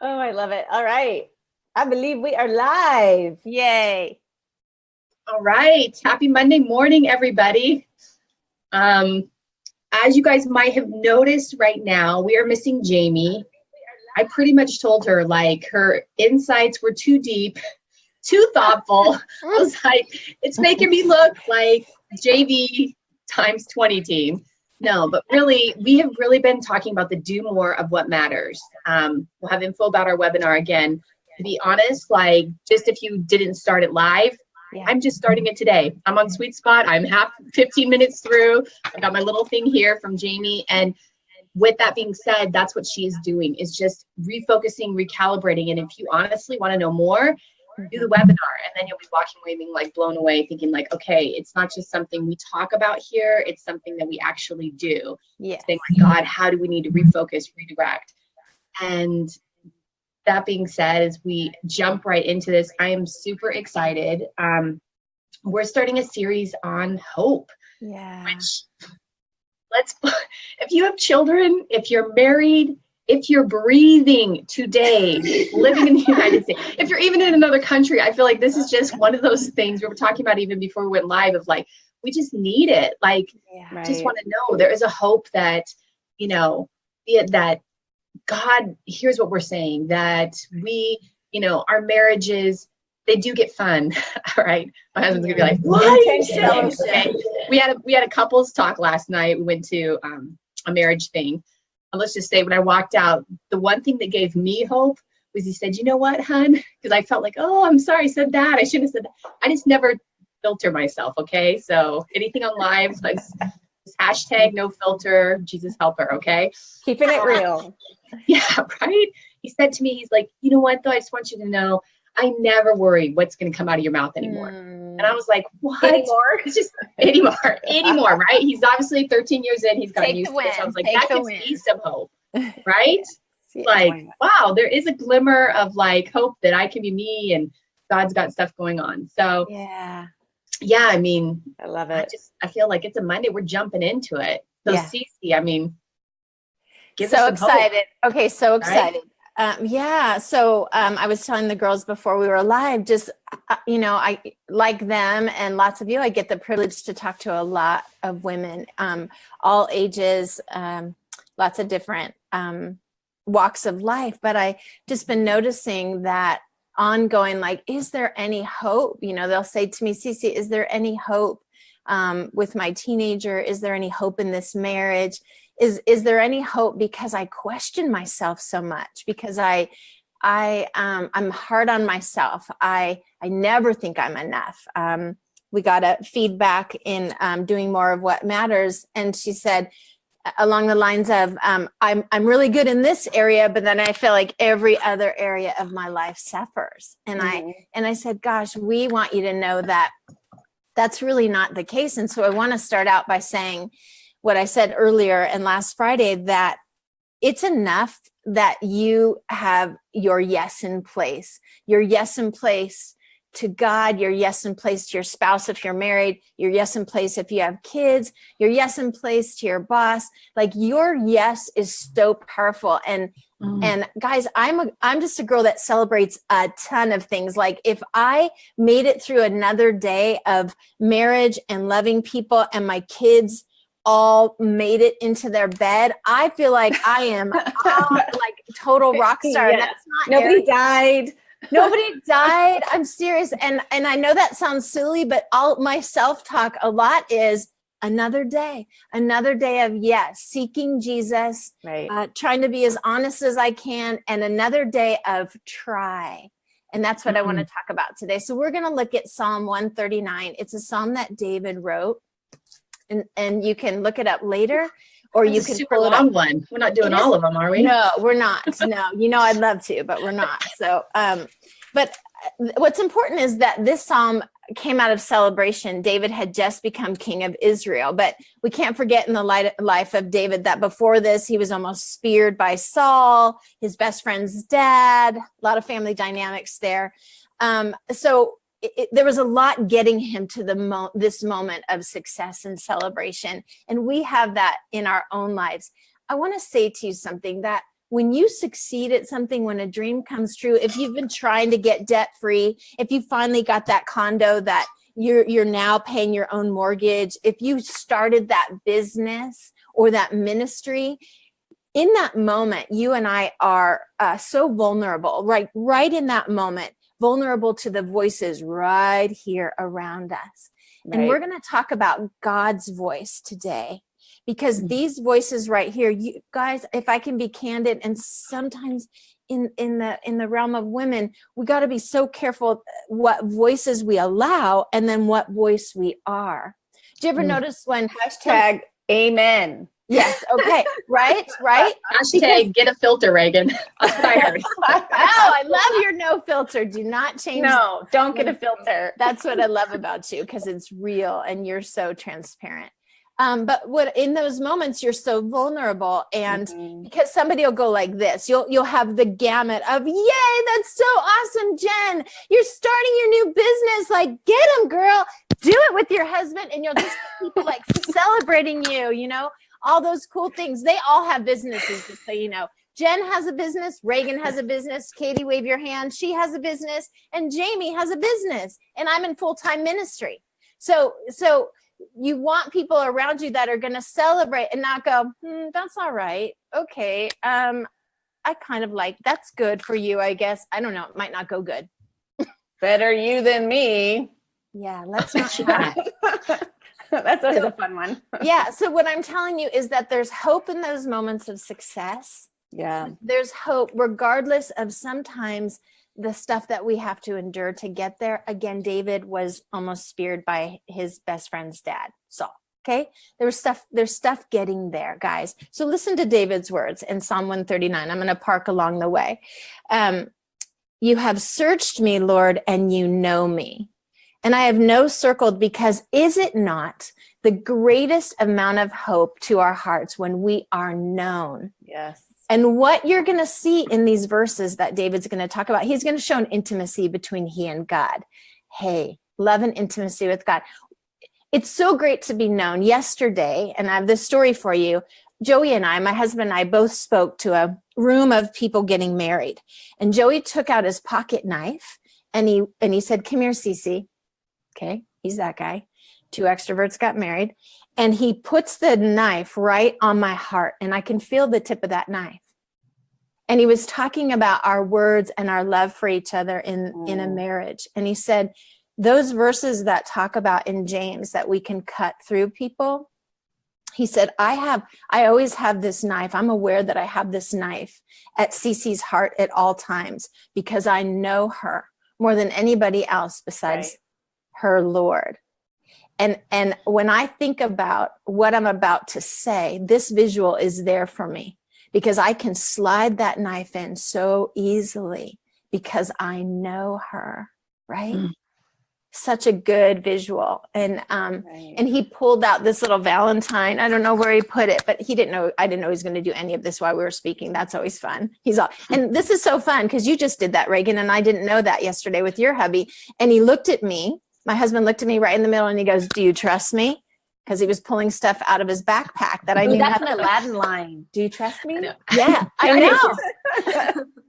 Oh, I love it. All right. I believe we are live. Yay. All right. Happy Monday morning, everybody. As you guys might have noticed right now, we are missing Jamie. I pretty much told her like her insights were too deep, too thoughtful. I was like, it's making me look like JV times 20 team. No, but really, we have really been talking about the do more of what matters. We'll have info about our webinar again. To be honest, like just if you didn't start it live, I'm just starting it today. I'm on Sweet Spot. I'm 15 minutes through. I got my little thing here from Jamie. And with that being said, that's what she is doing, is just refocusing, recalibrating. And if you honestly want to know more, do the webinar, and then you'll be walking away being like blown away, thinking like, okay, it's not just something we talk about here, it's something that we actually do. Yes. Saying like, God, how do we need to refocus, redirect? And that being said, as we jump right into this, I am super excited. We're starting a series on hope. Yeah. Which if you have children, if you're married, if you're breathing today, living in the United States, if you're even in another country, I feel like this is just one of those things we were talking about even before we went live of like, we just need it. Like, just want to know there is a hope that, that God, here's what we're saying, that we, our marriages, they do get fun. All right. My husband's gonna be like, what? Okay. We had a couples talk last night. We went to a marriage thing. And let's just say when I walked out, the one thing that gave me hope was he said, you know what, hun? Because I felt like, oh, I'm sorry I said that. I shouldn't have said that. I just never filter myself. Okay. So anything on live, like hashtag no filter, Jesus helper. Okay. Keeping it real. Yeah. Right. He said to me, he's like, you know what though? I just want you to know, I never worry what's going to come out of your mouth anymore. And I was like, what? Anymore? It's just anymore, right? He's obviously 13 years in. He's got used to it. So I was like, that gives me some hope, right? Like, wow, there is a glimmer of like hope that I can be me and God's got stuff going on. So yeah, I mean, I love it. I feel like it's a Monday. We're jumping into it. So Cece, I mean, give us some excited. Hope, okay, so excited. Right? So I was telling the girls before we were live, just, I like them and lots of you, I get the privilege to talk to a lot of women, all ages, lots of different walks of life. But I just been noticing that ongoing, like, is there any hope? They'll say to me, Cece, is there any hope with my teenager? Is there any hope in this marriage? Is there any hope? Because I question myself so much, because I'm hard on myself. I never think I'm enough. We got a feedback in doing more of what matters. And she said along the lines of, I'm really good in this area, but then I feel like every other area of my life suffers. And I said, gosh, we want you to know that that's really not the case. And so I want to start out by saying what I said earlier and last Friday, that it's enough that you have your yes in place, your yes in place to God, your yes in place to your spouse if you're married, your yes in place if you have kids, your yes in place to your boss. Like, your yes is so powerful. And guys, I'm just a girl that celebrates a ton of things. Like, if I made it through another day of marriage and loving people and my kids all made it into their bed, I feel like I am like total rock star. Yeah. That's not Nobody died. Nobody died. I'm serious. And I know that sounds silly, but my self-talk a lot is another day of seeking Jesus, right. Trying to be as honest as I can, and another day of try. And that's what I want to talk about today. So we're going to look at Psalm 139. It's a psalm that David wrote. And you can look it up later, or you can pull it up. One. We're not doing all of them, are we? No, we're not. No, I'd love to, but we're not. So, but what's important is that this psalm came out of celebration. David had just become king of Israel, but we can't forget in the life of David that before this, he was almost speared by Saul, his best friend's dad, a lot of family dynamics there. So there was a lot getting him to this moment of success and celebration. And we have that in our own lives. I want to say to you something, that when you succeed at something, when a dream comes true, if you've been trying to get debt free, if you finally got that condo that you're now paying your own mortgage, if you started that business or that ministry, in that moment, you and I are so vulnerable, right in that moment, vulnerable to the voices right here around us. Right. And we're going to talk about God's voice today, because these voices right here, you guys, if I can be candid, and sometimes in the realm of women, we got to be so careful what voices we allow and then what voice we are. Do you ever notice when Hashtag amen. Yes. Okay. Right. Hashtag get a filter, Reagan. That's what I heard. Oh, I love your no filter. Do not change. No, don't get a filter. That's what I love about you, because it's real and you're so transparent. But what in those moments you're so vulnerable, and because somebody will go like this, you'll have the gamut of, yay, that's so awesome, Jen. You're starting your new business. Like, get them, girl. Do it with your husband, and you'll just have people like celebrating you, you know, all those cool things. They all have businesses, just so you know. Jen has a business. Reagan has a business. Katie, wave your hand. She has a business. And Jamie has a business. And I'm in full-time ministry. So you want people around you that are going to celebrate and not go, that's all right. Okay. I kind of like, that's good for you, I guess. I don't know. It might not go good. Better you than me. Yeah. Let's not have it. That's always a fun one. Yeah. So what I'm telling you is that there's hope in those moments of success. Yeah. There's hope regardless of sometimes the stuff that we have to endure to get there. Again, David was almost speared by his best friend's dad, Saul. Okay. There's stuff getting there, guys. So listen to David's words in Psalm 139. I'm going to park along the way. You have searched me, Lord, and you know me. And I have no circled, because is it not the greatest amount of hope to our hearts when we are known? Yes. And what you're going to see in these verses that David's going to talk about, he's going to show an intimacy between he and God. Hey, love and intimacy with God. It's so great to be known. Yesterday, and I have this story for you, Joey and I, my husband and I, both spoke to a room of people getting married. And Joey took out his pocket knife and he said, come here, Cece. Okay, he's that guy. Two extroverts got married. And he puts the knife right on my heart, and I can feel the tip of that knife. And he was talking about our words and our love for each other in a marriage. And he said, those verses that talk about in James that we can cut through people, he said, I always have this knife. I'm aware that I have this knife at Cece's heart at all times, because I know her more than anybody else besides her Lord. And when I think about what I'm about to say, this visual is there for me, because I can slide that knife in so easily because I know her, right? Such a good visual. And and he pulled out this little Valentine. I don't know where he put it, but I didn't know he was going to do any of this while we were speaking. That's always fun. And this is so fun because you just did that, Reagan, and I didn't know that yesterday with your hubby. And he looked at me. My husband looked at me right in the middle and he goes, do you trust me? Because he was pulling stuff out of his backpack that I knew. That's an Aladdin line. Do you trust me? Yeah, I know.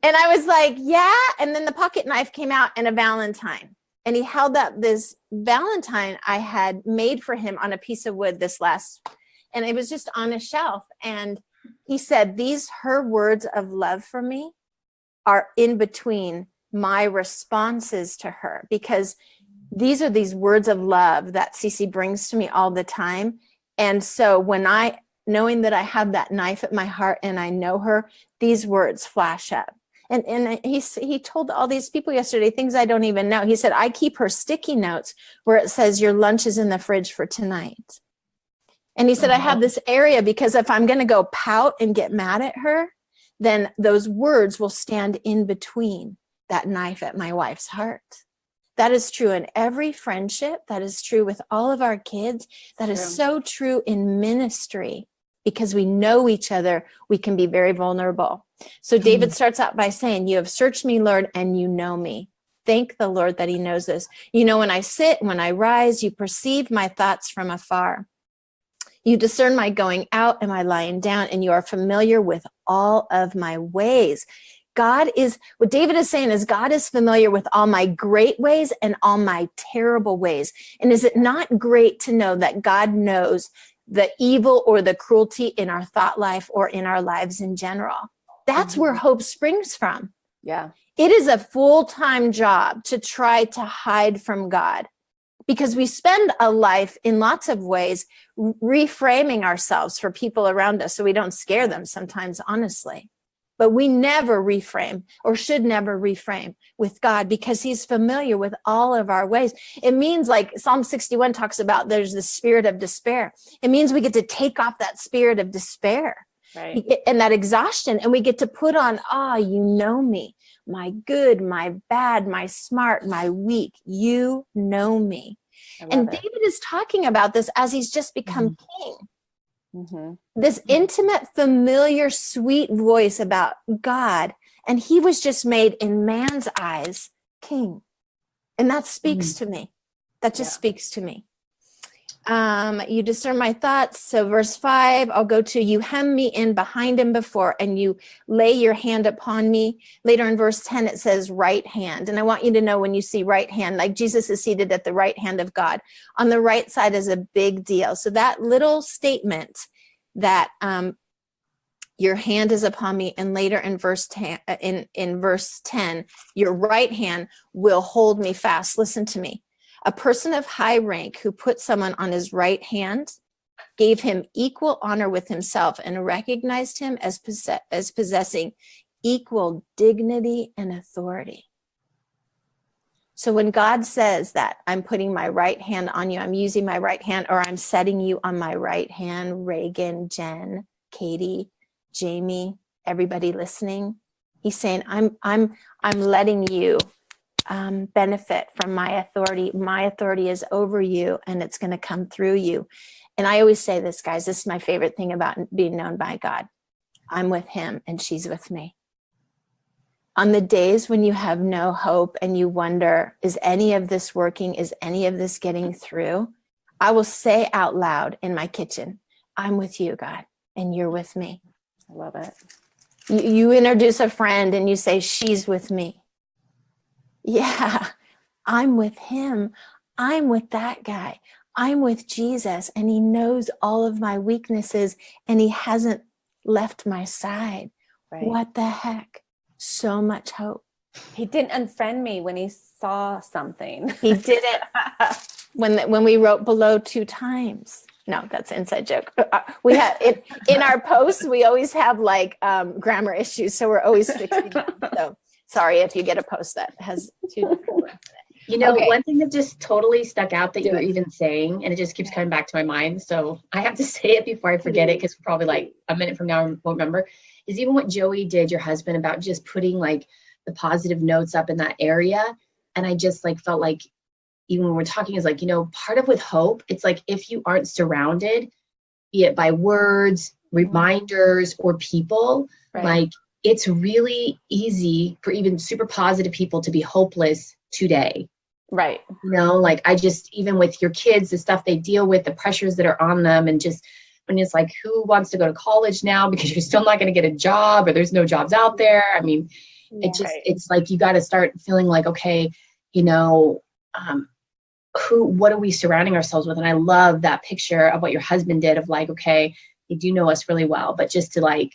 And I was like, yeah. And then the pocket knife came out and a Valentine. And he held up this Valentine I had made for him on a piece of wood and it was just on a shelf. And he said, her words of love for me are in between my responses to her, because these are these words of love that Cece brings to me all the time. And so when knowing that I have that knife at my heart and I know her, these words flash up. And he told all these people yesterday things I don't even know. He said, I keep her sticky notes where it says your lunch is in the fridge for tonight. And he said, I have this area because if I'm going to go pout and get mad at her, then those words will stand in between that knife at my wife's heart. That is true in every friendship. That is true with all of our kids. That is so true in ministry. Because we know each other, we can be very vulnerable. So David starts out by saying, you have searched me, Lord, and you know me. Thank the Lord that he knows this. You know when I sit, when I rise, you perceive my thoughts from afar. You discern my going out and my lying down, and you are familiar with all of my ways. What David is saying is God is familiar with all my great ways and all my terrible ways. And is it not great to know that God knows the evil or the cruelty in our thought life or in our lives in general? That's where hope springs from. Yeah. It is a full-time job to try to hide from God, because we spend a life in lots of ways reframing ourselves for people around us so we don't scare them sometimes, honestly. But we never reframe, or should never reframe, with God, because he's familiar with all of our ways. It means, like Psalm 61 talks about, there's the spirit of despair. It means we get to take off that spirit of despair, Right. and that exhaustion, and we get to put on, you know me, my good, my bad, my smart, my weak. You know me. And David is talking about this as he's just become king. Mm-hmm. This intimate, familiar, sweet voice about God. And he was just made in man's eyes king. And that speaks to me. That just speaks to me. You discern my thoughts. So verse 5, I'll go to, you hem me in behind and before, and you lay your hand upon me. Later in verse 10, it says right hand. And I want you to know, when you see right hand, like Jesus is seated at the right hand of God, on the right side is a big deal. So that little statement that your hand is upon me, and later in verse 10, in verse 10, your right hand will hold me fast. Listen to me. A person of high rank who put someone on his right hand gave him equal honor with himself and recognized him as possessing equal dignity and authority. So when God says that I'm putting my right hand on you, I'm using my right hand, or I'm setting you on my right hand, Reagan, Jen, Katie, Jamie, everybody listening, he's saying, I'm letting you benefit from my authority. My authority is over you, and it's going to come through you. And I always say this, guys, this is my favorite thing about being known by God. I'm with him and she's with me. On the days when you have no hope and you wonder, is any of this working? Is any of this getting through? I will say out loud in my kitchen, I'm with you, God, and you're with me. I love it. You introduce a friend and you say, she's with me. Yeah, I'm with him. I'm with that guy. I'm with Jesus, and he knows all of my weaknesses, and he hasn't left my side. Right. What the heck? So much hope. He didn't unfriend me when he saw something. He did it when we wrote below 2 times. No, that's an inside joke. We have it in our posts. We always have like grammar issues, so we're always fixing them. So sorry if you get a post that has 2 different words in it. You know, Okay. One thing that just totally stuck out that you were even saying, and it just keeps coming back to my mind, so I have to say it before I forget it, because probably like a minute from now I won't remember, is even what Joey did, your husband, about just putting like the positive notes up in that area. And I just like felt like, even when we're talking, is like, you know, part of with hope, it's like if you aren't surrounded, be it by words, reminders, or people, Right. like it's really easy for even super positive people to be hopeless today. Right. You know, like I just, even with your kids, the stuff they deal with, the pressures that are on them, and just when it's like, who wants to go to college now because you're still not going to get a job, or there's no jobs out there. I mean, it's like, you got to start feeling like, okay, you know, what are we surrounding ourselves with? And I love that picture of what your husband did, of like, okay, you do know us really well, but just to like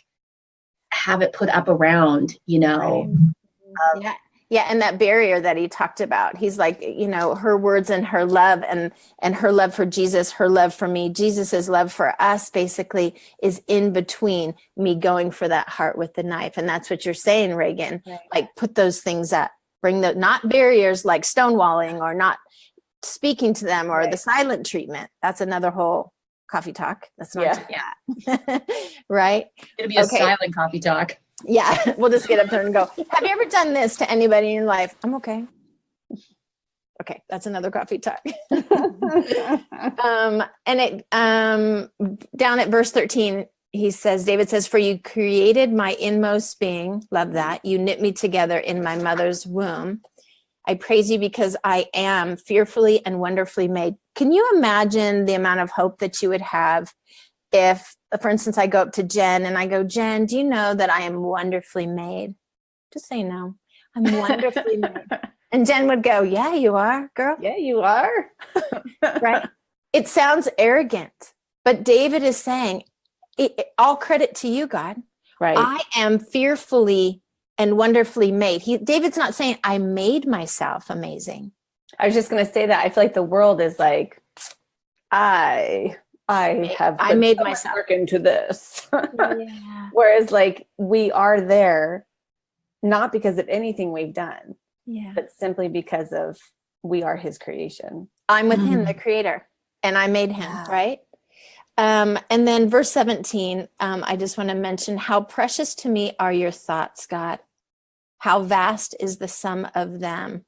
have it put up around, you know. Right. Yeah. And that barrier that he talked about, he's like, you know, her words and her love, and her love for Jesus, her love for me, Jesus's love for us basically is in between me going for that heart with the knife. And that's what you're saying, Reagan. Right. Like, put those things up, bring the, not barriers like stonewalling or not speaking to them, or Right. the silent treatment. That's another whole coffee talk. That's not that. Right. It'll be a silent coffee talk. Yeah, we'll just get up there and go, have you ever done this to anybody in your life? I'm okay. Okay, that's another coffee talk. And it down at verse 13, he says, David says, for you created my inmost being. Love that. You knit me together in my mother's womb. I praise you because I am fearfully and wonderfully made. Can you imagine the amount of hope that you would have if, for instance, I go up to Jen and I go, Jen, do you know that I am wonderfully made? Just say no. I'm wonderfully made. And Jen would go, yeah, you are, girl. Yeah, you are. Right? It sounds arrogant, but David is saying, all credit to you, God. Right. I am fearfully and wonderfully made. David's not saying I made myself amazing. I was just going to say that. I feel like the world is like, I have put made so much myself work into this. Yeah. Whereas like we are there, not because of anything we've done, Yeah. but simply because of we are his creation. I'm with him, the creator, and I made him, right? And then verse 17, I just want to mention, how precious to me are your thoughts, God. How vast is the sum of them.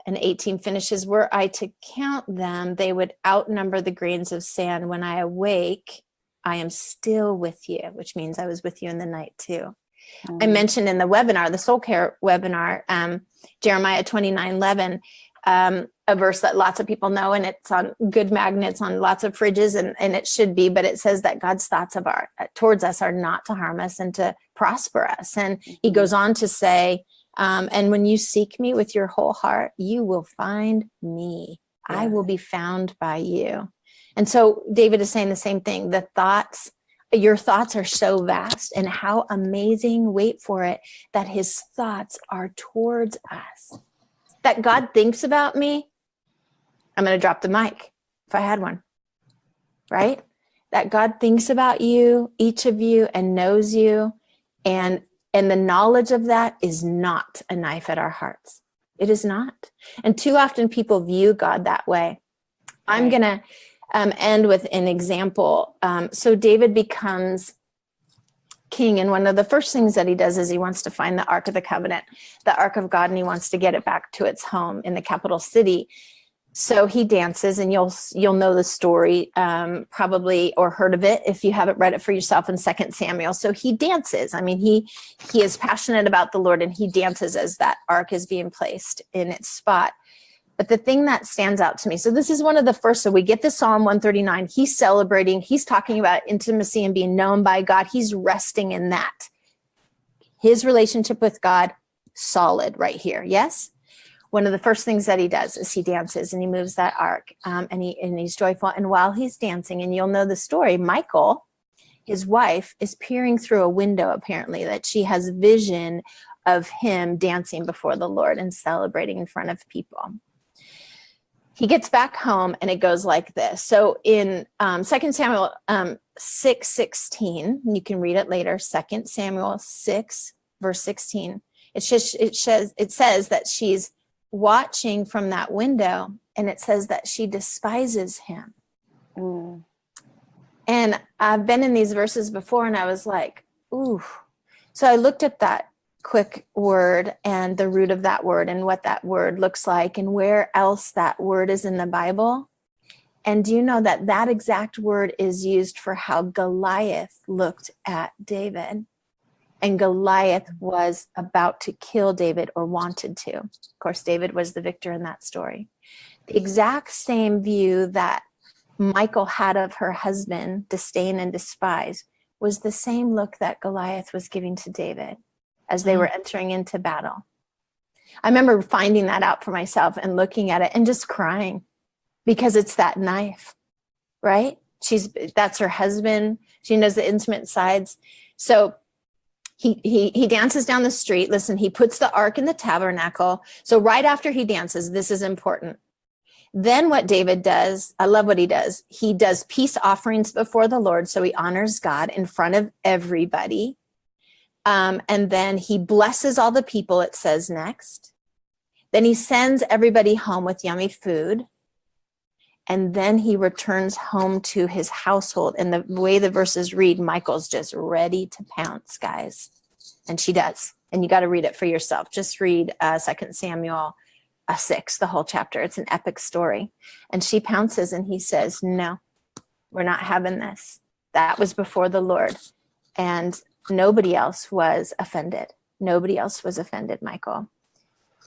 And 18 finishes, were I to count them, they would outnumber the grains of sand. When I awake, I am still with you, which means I was with you in the night too. I mentioned in the webinar, the soul care webinar, Jeremiah 29:11, a verse that lots of people know, and it's on good magnets on lots of fridges, and it should be, but it says that God's thoughts towards us are not to harm us and to prosper us. And he goes on to say, and when you seek me with your whole heart, you will find me. Yes. I will be found by you. And so David is saying the same thing. Your thoughts are so vast, and how amazing, wait for it, that his thoughts are towards us. That God thinks about me. I'm going to drop the mic if I had one, right? That God thinks about you, each of you, and knows you. And the knowledge of that is not a knife at our hearts. It is not. And too often people view God that way. I'm going to end with an example. So David becomes king, and one of the first things that he does is he wants to find the Ark of the Covenant, the Ark of God, and he wants to get it back to its home in the capital city. So he dances, and you'll know the story probably, or heard of it if you haven't read it for yourself in 2 Samuel. So he dances. I mean, he is passionate about the Lord, and he dances as that ark is being placed in its spot. But the thing that stands out to me, so this is one of the first, so we get the Psalm 139, he's celebrating, he's talking about intimacy and being known by God. He's resting in that. His relationship with God, solid right here, yes? One of the first things that he does is he dances and he moves that ark, and he's joyful. And while he's dancing, and you'll know the story, Michal, his wife, is peering through a window, apparently, that she has vision of him dancing before the Lord and celebrating in front of people. He gets back home, and it goes like this. So in 2 Samuel 6:16, you can read it later, 2 Samuel 6, verse 16, it says that she's watching from that window, and it says that she despises him. And I've been in these verses before, and I was like, ooh. So I looked at that quick word and the root of that word and what that word looks like and where else that word is in the Bible. And do you know that that exact word is used for how Goliath looked at David? And Goliath was about to kill David, or wanted to. Of course, David was the victor in that story. The exact same view that Michal had of her husband, disdain and despise, was the same look that Goliath was giving to David as they were entering into battle. I remember finding that out for myself and looking at it and just crying, because it's that knife, right? That's her husband. She knows the intimate sides. So he dances down the street. Listen, he puts the ark in the tabernacle. So right after he dances, this is important. Then what David does, I love what he does. He does peace offerings before the Lord. So he honors God in front of everybody. And then he blesses all the people, it says next. Then he sends everybody home with yummy food. And then he returns home to his household. And the way the verses read, Michal's just ready to pounce, guys. And she does. And you got to read it for yourself. Just read 2 Samuel 6, the whole chapter. It's an epic story. And she pounces, and he says, no, we're not having this. That was before the Lord. And nobody else was offended. Nobody else was offended, Michal.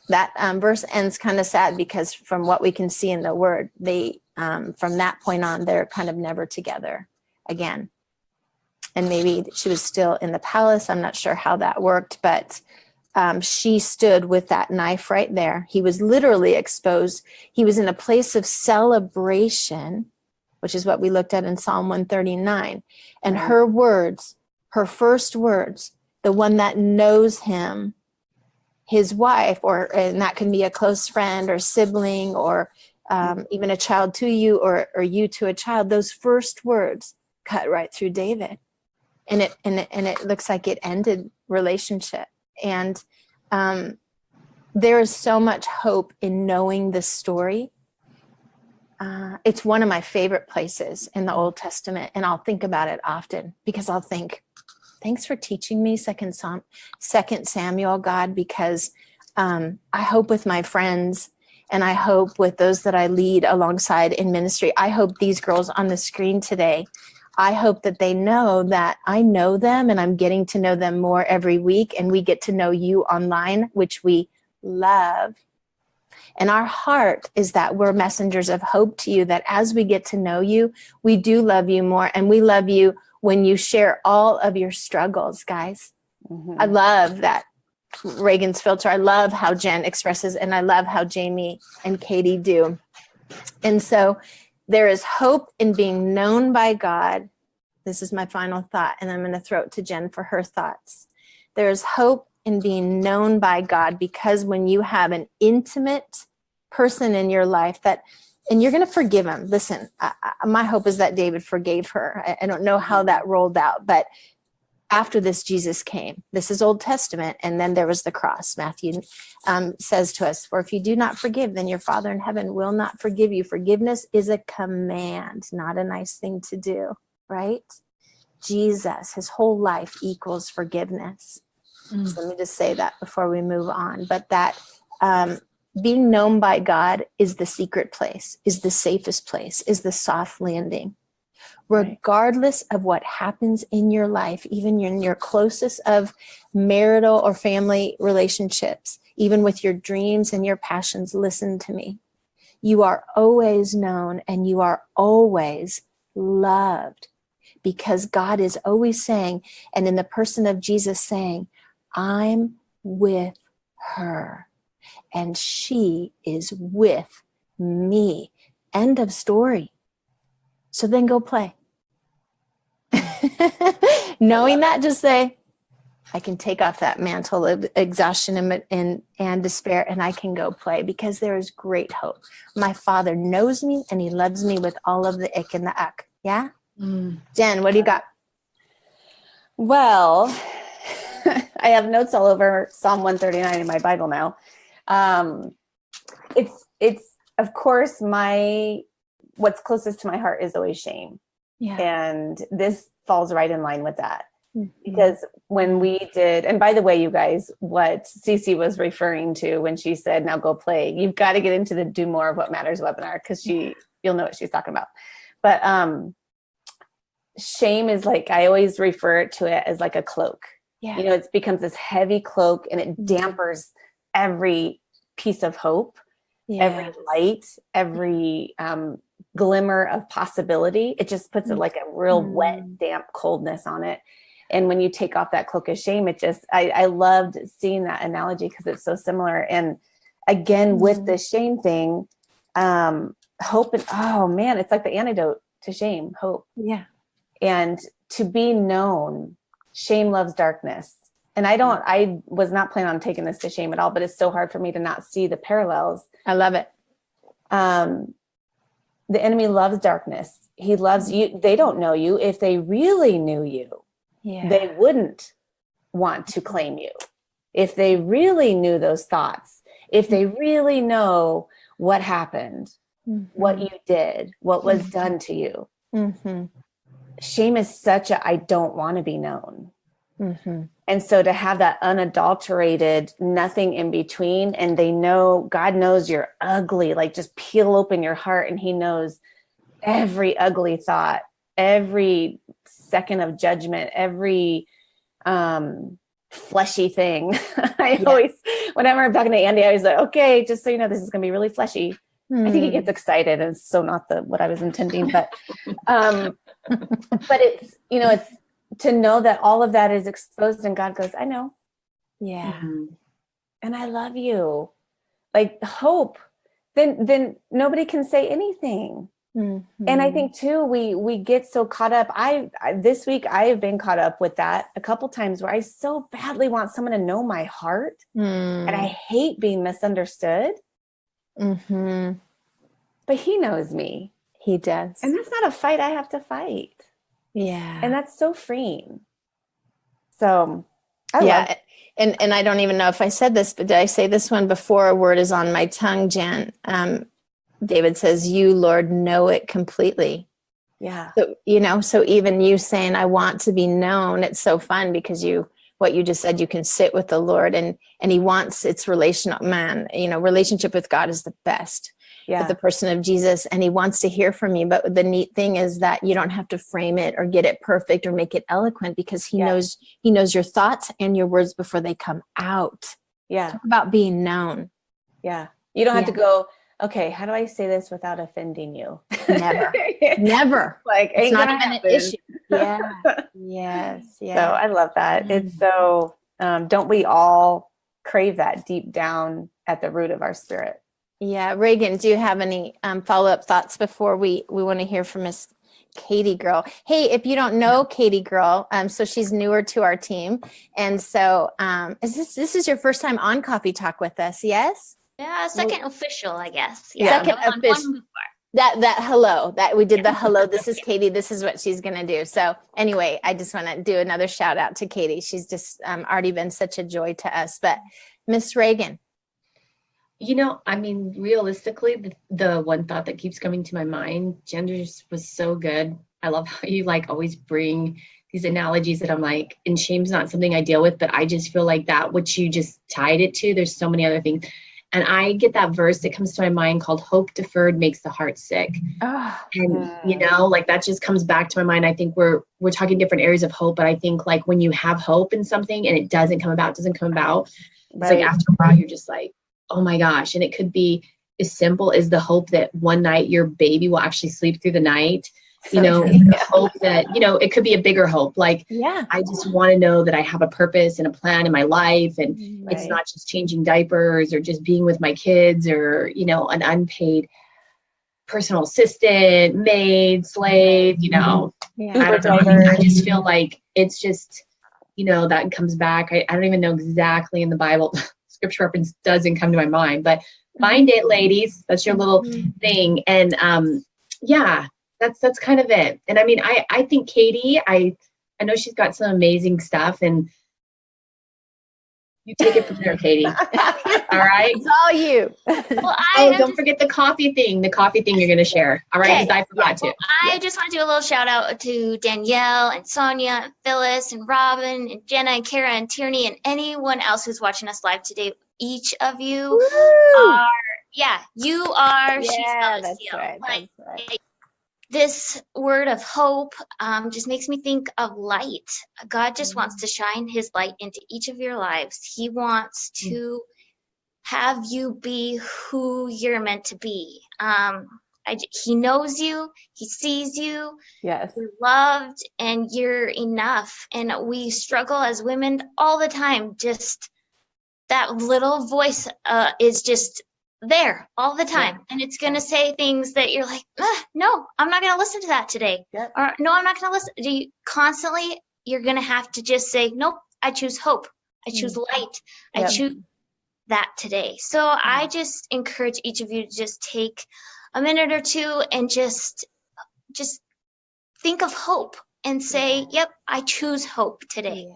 That verse ends kind of sad, because from what we can see in the word, they from that point on, they're kind of never together again. And maybe she was still in the palace. I'm not sure how that worked, but she stood with that knife right there. He was literally exposed. He was in a place of celebration, which is what we looked at in Psalm 139. And her words, her first words, the one that knows him, his wife, and that can be a close friend or sibling or even a child to you or you to a child, those first words cut right through David. And it looks like it ended relationship. And there is so much hope in knowing the story. It's one of my favorite places in the Old Testament, and I'll think about it often because I'll think, thanks for teaching me Second Samuel, God, because I hope with my friends and I hope with those that I lead alongside in ministry, I hope these girls on the screen today, I hope that they know that I know them and I'm getting to know them more every week, and we get to know you online, which we love. And our heart is that we're messengers of hope to you, that as we get to know you, we do love you more, and we love you when you share all of your struggles, guys. Mm-hmm. I love that Reagan's filter. I love how Jen expresses, and I love how Jamie and Katie do. And so there is hope in being known by God. This is my final thought, and I'm going to throw it to Jen for her thoughts. There is hope in being known by God, because when you have an intimate person in your life and you're going to forgive him. Listen, my hope is that David forgave her. I don't know how that rolled out, but after this, Jesus came. This is Old Testament, and then there was the cross. Matthew says to us, for if you do not forgive, then your Father in heaven will not forgive you. Forgiveness is a command, not a nice thing to do, right? Jesus, his whole life equals forgiveness. So let me just say that before we move on. But that being known by God is the secret place, is the safest place, is the soft landing. Regardless of what happens in your life, even in your closest of marital or family relationships, even with your dreams and your passions, listen to me. You are always known and you are always loved, because God is always saying, and in the person of Jesus saying, I'm with her and she is with me. End of story. So then go play. Knowing that, just say, I can take off that mantle of exhaustion and despair, and I can go play, because there is great hope. My Father knows me and he loves me with all of the ick and the uck. Yeah? Jen, what do you got? Well, I have notes all over Psalm 139 in my Bible now. It's of course what's closest to my heart is always shame. Yeah. And this falls right in line with that. Mm-hmm. Because when we did, and by the way, you guys, what Cece was referring to when she said, now go play, you've got to get into the Do More of What Matters webinar, because you'll know what she's talking about. But shame is like, I always refer to it as like a cloak. Yeah. You know, it becomes this heavy cloak and it dampers every piece of hope, every light, every glimmer of possibility. It just puts it like a real wet, damp coldness on it. And when you take off that cloak of shame, it just, I loved seeing that analogy because it's so similar. And again, with the shame thing, hope, and oh man, it's like the antidote to shame, hope. Yeah. And to be known, shame loves darkness. And I was not planning on taking this to shame at all, but it's so hard for me to not see the parallels. I love it. The enemy loves darkness. He loves you. They don't know you. If they really knew you, they wouldn't want to claim you. If they really knew those thoughts, if they really know what happened, what you did, what was done to you. Shame is such I don't want to be known. And so to have that unadulterated, nothing in between, and they know, God knows you're ugly, like just peel open your heart and he knows every ugly thought, every second of judgment, every fleshy thing. Always, whenever I'm talking to Andy, I was like, okay, just so you know, this is going to be really fleshy. I think he gets excited, and it's so not what I was intending, but But it's, it's to know that all of that is exposed and God goes, I know. Yeah. And I love you. Like hope, then nobody can say anything. And I think too, we get so caught up. This week I have been caught up with that a couple times where I so badly want someone to know my heart, and I hate being misunderstood. But he knows me. He does. And that's not a fight I have to fight. Yeah. And that's so freeing. So I love it. And I don't even know if I said this, but did I say this one before? A word is on my tongue, Jen. David says, you, Lord, know it completely. Yeah. So, so even you saying, I want to be known, it's so fun because what you just said, you can sit with the Lord and he wants, it's relational, man, relationship with God is the best. With the person of Jesus, and he wants to hear from you. But the neat thing is that you don't have to frame it or get it perfect or make it eloquent, because he knows your thoughts and your words before they come out. Yeah. Talk about being known. Yeah. You don't have to go, okay, how do I say this without offending you? Never. Like, it's not even an issue. Yeah. Yes. So I love that. It's so, don't we all crave that deep down at the root of our spirit? Yeah. Reagan, do you have any follow-up thoughts before we want to hear from Miss Katie Girl? Hey, if you don't know Katie Girl, so she's newer to our team. And so this is your first time on Coffee Talk with us, yes? Yeah, second official, I guess. Yeah, second official. That hello, that we did the hello. This is Katie. This is what she's going to do. So anyway, I just want to do another shout out to Katie. She's just already been such a joy to us. But Miss Reagan. Realistically, the one thought that keeps coming to my mind, gender just was so good. I love how you always bring these analogies that I'm like, and shame's not something I deal with, but I just feel like that, what you just tied it to, there's so many other things. And I get that verse that comes to my mind called hope deferred makes the heart sick. And that just comes back to my mind. I think we're talking different areas of hope, but I think when you have hope in something and it doesn't come about, it's like after a while, you're just like, oh my gosh. And it could be as simple as the hope that one night your baby will actually sleep through the night. Hope that, it could be a bigger hope. I just want to know that I have a purpose and a plan in my life. And it's not just changing diapers or just being with my kids or, an unpaid personal assistant, maid, slave, I don't know. I just feel like it's just, that comes back. I don't even know exactly in the Bible. Scripture reference doesn't come to my mind, but find it, ladies. That's your little thing. And that's kind of it. And I think Katie, I know she's got some amazing stuff, and you take it from there, Katie. All right. It's all you. Well, don't forget the coffee thing. The coffee thing you're going to share. All right. Because I forgot to. I just want to do a little shout out to Danielle and Sonia and Phyllis and Robin and Jenna and Kara and Tierney and anyone else who's watching us live today. Each of you are, you are. Yeah, that's right. This word of hope just makes me think of light. God just wants to shine his light into each of your lives. He wants to have you be who you're meant to be. He knows you. He sees you. Yes. You're loved and you're enough. And we struggle as women all the time. Just that little voice is just there all the time, and it's going to say things that you're like, no, I'm not going to listen to that today. Or no, I'm not going to listen. You're going to have to just say, nope, I choose hope. I choose light. I choose that today. So I just encourage each of you to just take a minute or two and just think of hope and say, yep, I choose hope today.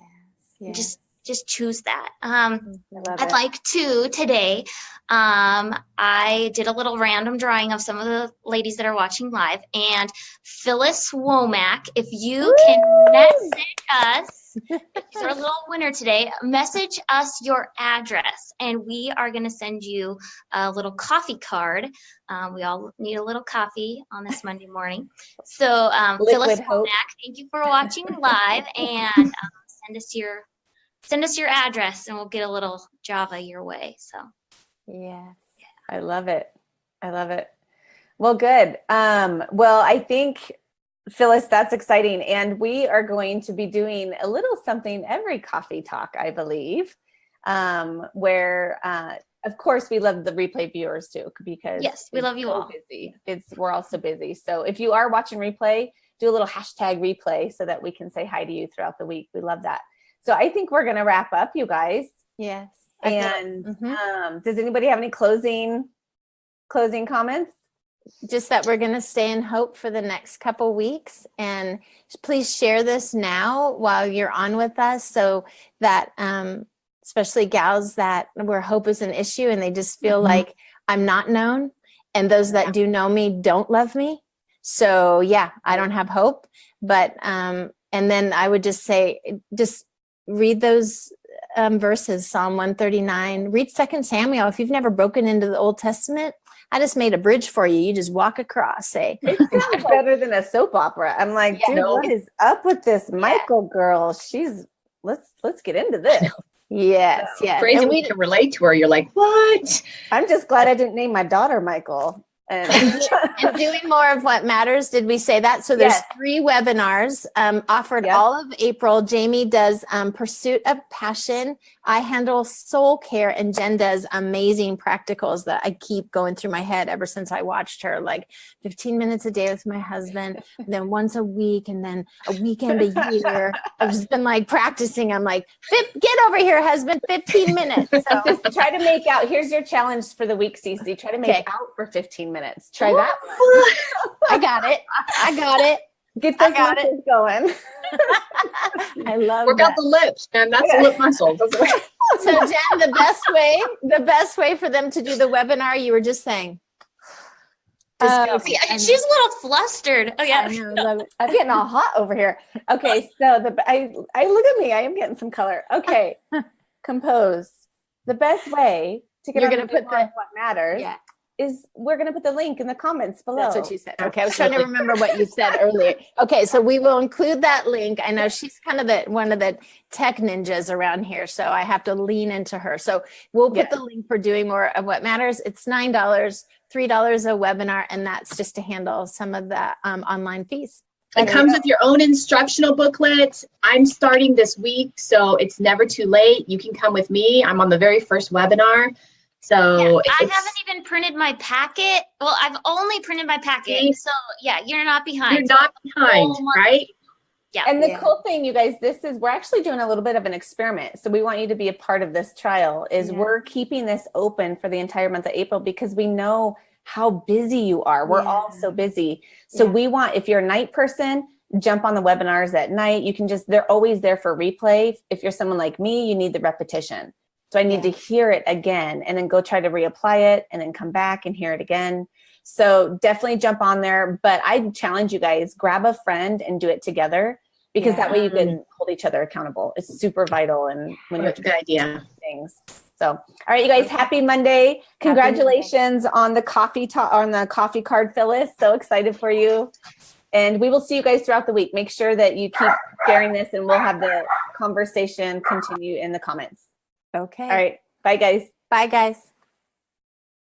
Just choose that. I'd like to today. I did a little random drawing of some of the ladies that are watching live, and Phyllis Womack, if you can message us, you're a little winner today. Message us your address, and we are going to send you a little coffee card. We all need a little coffee on this Monday morning. So Phyllis Womack, thank you for watching live, and send us your address and we'll get a little Java your way. So, I love it. Well, good. Well, I think Phyllis, that's exciting. And we are going to be doing a little something every coffee talk, I believe, where, of course, we love the replay viewers too, because Yes, we love you all. busy. We're all so busy. So if you are watching replay, do a little hashtag replay so that we can say hi to you throughout the week. We love that. So I think we're going to wrap up, you guys. Yes. And does anybody have any closing comments? Just that we're going to stay in hope for the next couple weeks, and please share this now while you're on with us, so that especially gals that where hope is an issue and they just feel like I'm not known, and those that do know me don't love me. So yeah, I don't have hope. But and then I would just say, just read those verses, Psalm 139, read 2 Samuel. If you've never broken into the Old Testament, I just made a bridge for you. You just walk across. Say, it sounds better than a soap opera. I'm like, dude, what is up with this Michael girl? Let's get into this. Yes, yes. Crazy and we can relate to her. You're like, what? I'm just glad I didn't name my daughter Michael. And doing more of what matters. Did we say that? So there's 3 webinars offered all of April. Jamie does Pursuit of Passion. I handle soul care, and Jen does amazing practicals that I keep going through my head ever since I watched her, like 15 minutes a day with my husband, and then once a week, and then a weekend a year. I've just been like practicing. I'm like, get over here, husband, 15 minutes. So just try to make out. Here's your challenge for the week, Cece. Try to make out for 15 minutes. Try that. I got it. Get those muscles going. I love Work out the lips, and that's the lip muscles. So Jen, the best way for them to do the webinar, you were just saying. She's a little flustered. Oh yeah, I'm getting all hot over here. Okay, so I look at me. I am getting some color. Okay, compose. The best way to get. You're going to put what matters. Yeah. Is we're going to put the link in the comments below. That's what you said. Okay, I was trying to remember what you said earlier. Okay, so we will include that link. I know she's kind of one of the tech ninjas around here, so I have to lean into her. So we'll put the link for doing more of what matters. It's $9, $3 a webinar, and that's just to handle some of the online fees. It comes with your own instructional booklet. I'm starting this week, so it's never too late. You can come with me. I'm on the very first webinar. So I haven't even printed my packet. Well, I've only printed my packet. So yeah, you're not behind. You're not behind, right? Yeah. And the cool thing, you guys, we're actually doing a little bit of an experiment. So we want you to be a part of this trial. We're keeping this open for the entire month of April because we know how busy you are. We're all so busy. So we want, if you're a night person, jump on the webinars at night. You can they're always there for replay. If you're someone like me, you need the repetition. So I need to hear it again and then go try to reapply it and then come back and hear it again. So definitely jump on there. But I challenge you guys, grab a friend and do it together, because that way you can hold each other accountable. It's super vital. And when you're good idea things. So, all right, you guys, happy Monday. Congratulations on the coffee card, Phyllis. So excited for you. And we will see you guys throughout the week. Make sure that you keep sharing this, and we'll have the conversation continue in the comments. Okay. All right. Bye, guys. Bye, guys.